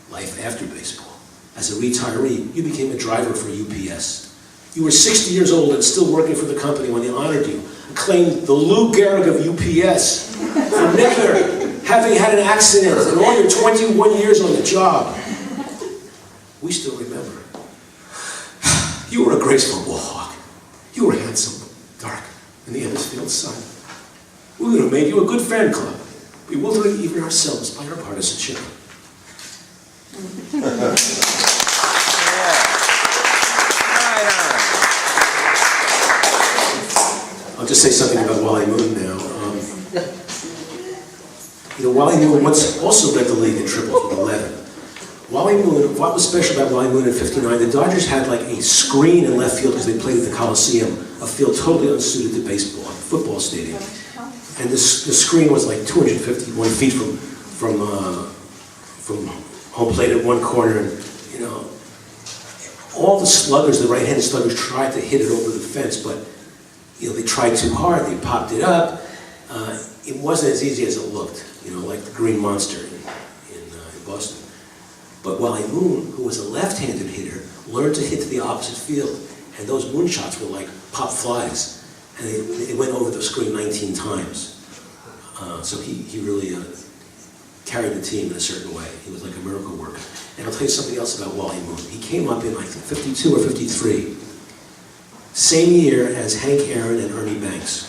Life after baseball. As a retiree, you became a driver for UPS. You were 60 years old and still working for the company when they honored you, acclaimed the Lou Gehrig of UPS for never having had an accident in all your 21 years on the job. We still remember. You were a graceful ball hawk. You were handsome, dark, in the Ebbets Field sun. We would have made you a good fan club, bewildering even ourselves by our partisanship. I'll just say something about Wally Moon now. Wally Moon once also led the league in triples with 11. Wally Moon, what was special about Wally Moon in '59, the Dodgers had like a screen in left field because they played at the Coliseum, a field totally unsuited to baseball, a football stadium. And the screen was like 251 feet from home plate at one corner, and all the sluggers, the right-handed sluggers, tried to hit it over the fence, but they tried too hard. They popped it up. It wasn't as easy as it looked, like the Green Monster in Boston. But Wally Moon, who was a left-handed hitter, learned to hit to the opposite field, and those moonshots were like pop flies, and they went over the screen 19 times. So he really carried the team in a certain way. He was like a miracle worker. And I'll tell you something else about Wally Moon. He came up in like '52 or '53, same year as Hank Aaron and Ernie Banks.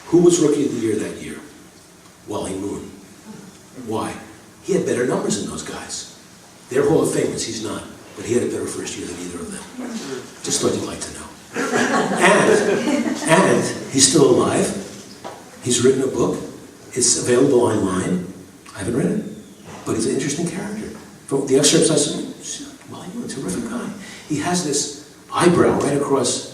Who was Rookie of the Year that year? Wally Moon. Why? He had better numbers than those guys. They're Hall of Famers, he's not. But he had a better first year than either of them. Just thought you'd like to know. And he's still alive. He's written a book. It's available online. I haven't read it. But he's an interesting character. From the excerpts I saw, Wally Moon, terrific guy. He has this eyebrow right across.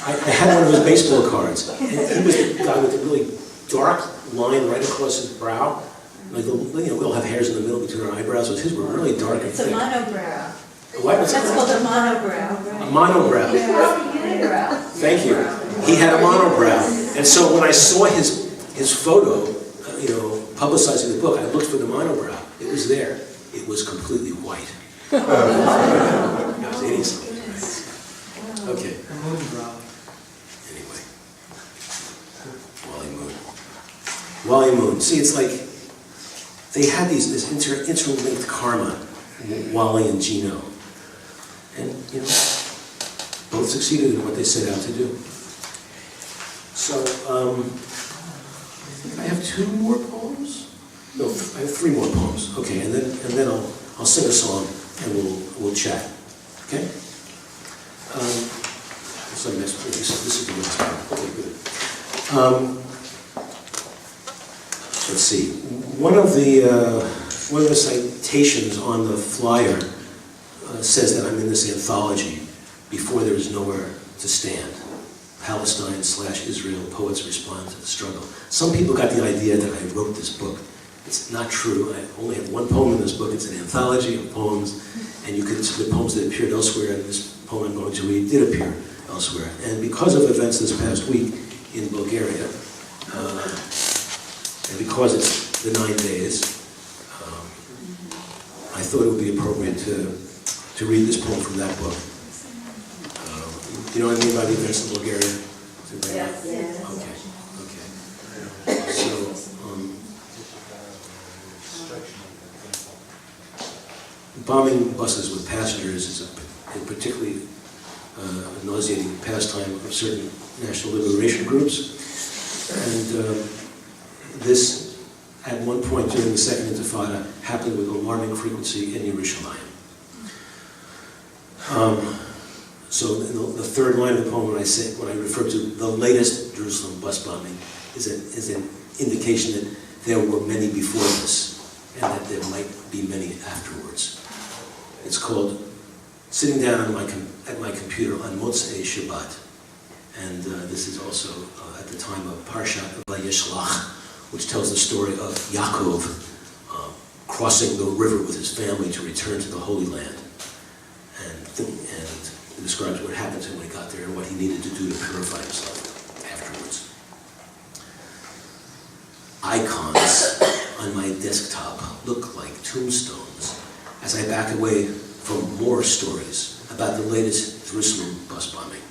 I had one of his baseball cards. And he was the guy with the really dark line right across his brow. Like we all have hairs in the middle between our eyebrows, but his were really dark and It's a thick. monobrow. What? That's called a monobrow. A monobrow. Thank you. He had a monobrow. And so when I saw his photo, publicizing the book, I looked for the monobrow. It was there. It was completely white. I was 80-something. Okay. Anyway. Wally Moon. See, it's like they had this interlinked karma, Wally and Gino. And, both succeeded in what they set out to do. So, I have 2 more poems? No, I have 3 more poems. Okay, and then I'll sing a song and we'll chat. Okay? This is the next poem. Okay, good. let's see, one of the citations on the flyer says that I'm in this anthology, Before There Is Nowhere to Stand. Palestine/Israel poets respond to the struggle. Some people got the idea that I wrote this book. It's not true. I only have one poem in this book. It's an anthology of poems, and you can see the poems that appeared elsewhere, and this poem I'm going to read did appear elsewhere. And because of events this past week in Bulgaria, and because it's the 9 days, I thought it would be appropriate to read this poem from that book. You know what I mean by the events in Bulgaria? Yes. Okay. So, bombing buses with passengers is a particularly nauseating pastime of certain national liberation groups. And this, at one point during the Second Intifada, happened with alarming frequency in Yerushalayim. So in the third line of the poem, when I refer to the latest Jerusalem bus bombing, is an indication that there were many before this, and that there might be many afterwards. It's called Sitting Down at My Computer on Motzei Shabbat, and this is also at the time of Parshat Vayishlach, which tells the story of Yaakov crossing the river with his family to return to the Holy Land, and it describes what happened to him when he got there and what he needed to do to purify himself afterwards. Icons on my desktop look like tombstones as I back away from more stories about the latest Jerusalem bus bombing.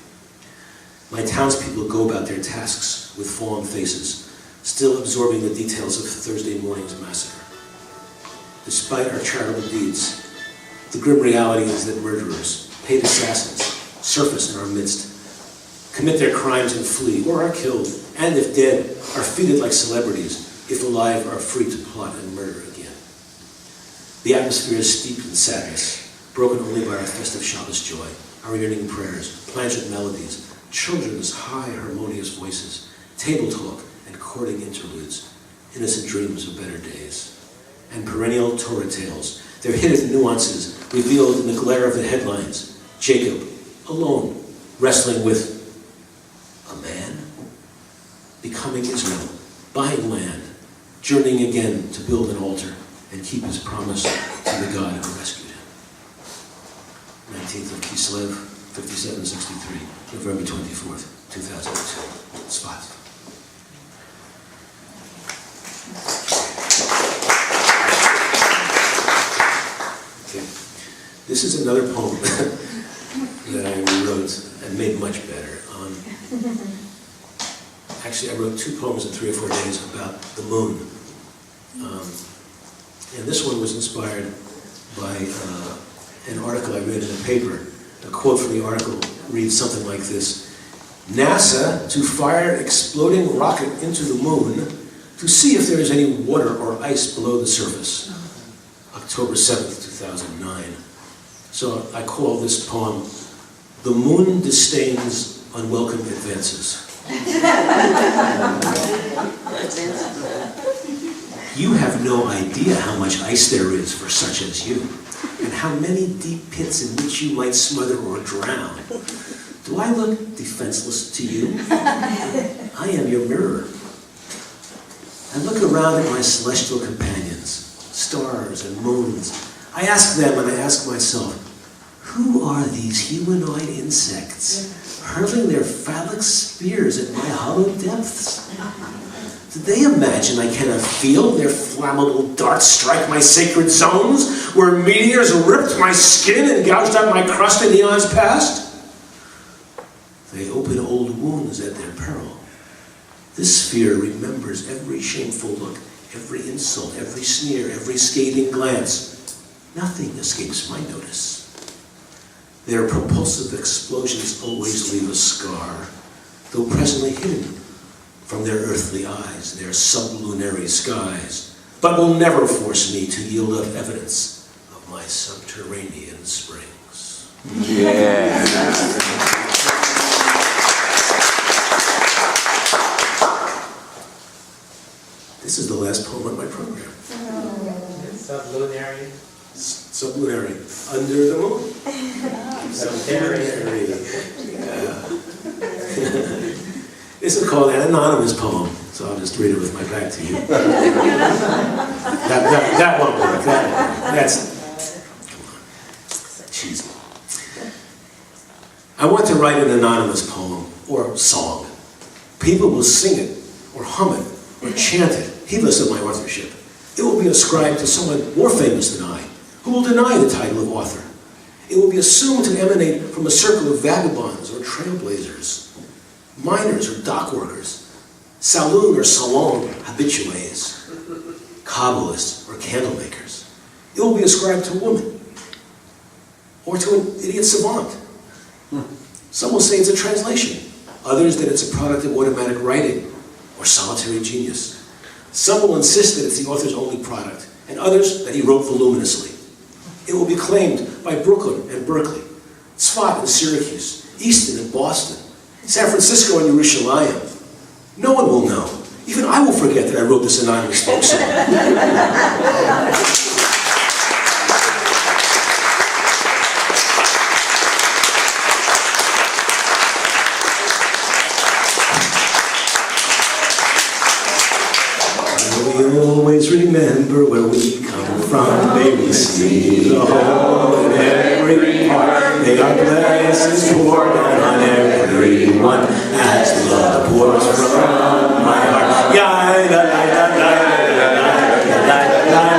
My townspeople go about their tasks with fallen faces, still absorbing the details of Thursday morning's massacre. Despite our charitable deeds, the grim reality is that murderers, paid assassins, surface in our midst, commit their crimes and flee, or are killed, and if dead, are feted like celebrities, if alive, are free to plot and murder again. The atmosphere is steeped in sadness, broken only by our festive Shabbos joy, our yearning prayers, plaintive melodies, children's high harmonious voices, table talk and courting interludes, innocent dreams of better days, and perennial Torah tales, their hidden nuances revealed in the glare of the headlines. Jacob, alone, wrestling with a man, becoming Israel, buying land, journeying again to build an altar and keep his promise to the God who rescued him. 19th of Kislev, 5763, November 24th, 2002. Spot. Okay. This is another poem that I rewrote and made much better. Actually, I wrote 2 poems in 3 or 4 days about the moon. And this one was inspired by an article I read in a paper. A quote from the article reads something like this: NASA to fire exploding rocket into the moon to see if there is any water or ice below the surface. October 7th, 2009. So I call this poem, The Moon Disdains Unwelcome Advances. You have no idea how much ice there is for such as you, and how many deep pits in which you might smother or drown. Do I look defenseless to you? I am your mirror. I look around at my celestial companions, stars and moons. I ask them and I ask myself, who are these humanoid insects hurling their phallic spears at my hollow depths? Did they imagine I cannot feel their flammable darts strike my sacred zones, where meteors ripped my skin and gouged out my crust in eons past? They open old wounds at their peril. This sphere remembers every shameful look, every insult, every sneer, every scathing glance. Nothing escapes my notice. Their propulsive explosions always leave a scar, though presently hidden from their earthly eyes, their sublunary skies, but will never force me to yield up evidence of my subterranean springs. Yeah. This is the last poem on my program. Sublunary. Sublunary. Under the moon. Sublunary. This is called an anonymous poem, so I'll just read it with my back to you. that won't work. That's come on. Cheesy. I want to write an anonymous poem or song. People will sing it, or hum it, or chant it, heedless of my authorship. It will be ascribed to someone more famous than I, who will deny the title of author. It will be assumed to emanate from a circle of vagabonds or trailblazers, miners or dock workers, saloon or salon habitués, Kabbalists or candle makers. It will be ascribed to a woman, or to an idiot savant. Some will say it's a translation, others that it's a product of automatic writing or solitary genius. Some will insist that it's the author's only product, and others that he wrote voluminously. It will be claimed by Brooklyn and Berkeley, Tzfat and Syracuse, Easton and Boston, San Francisco and Yerushalayim. No one will know. Even I will forget that I wrote this anonymous folk song. We always remember where we come from. May we see the whole in every part. May our blessings pour down on everyone as love pours from my heart. Ya la la la la la la la la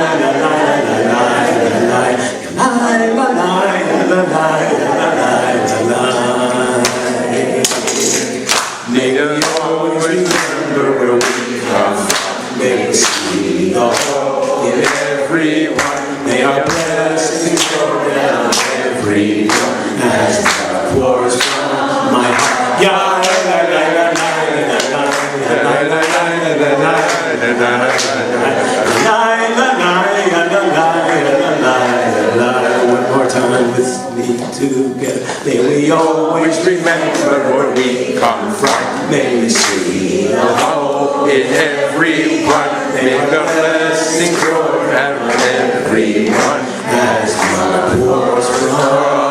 May we always remember where we come from. May we see the whole in everyone. May our blessings pour down on everyone as love pours from my heart. Ya la la la la la one more time with me together. May we always remember where we come from. May we see the whole in everyone. May the blessing pour out on everyone as love pours from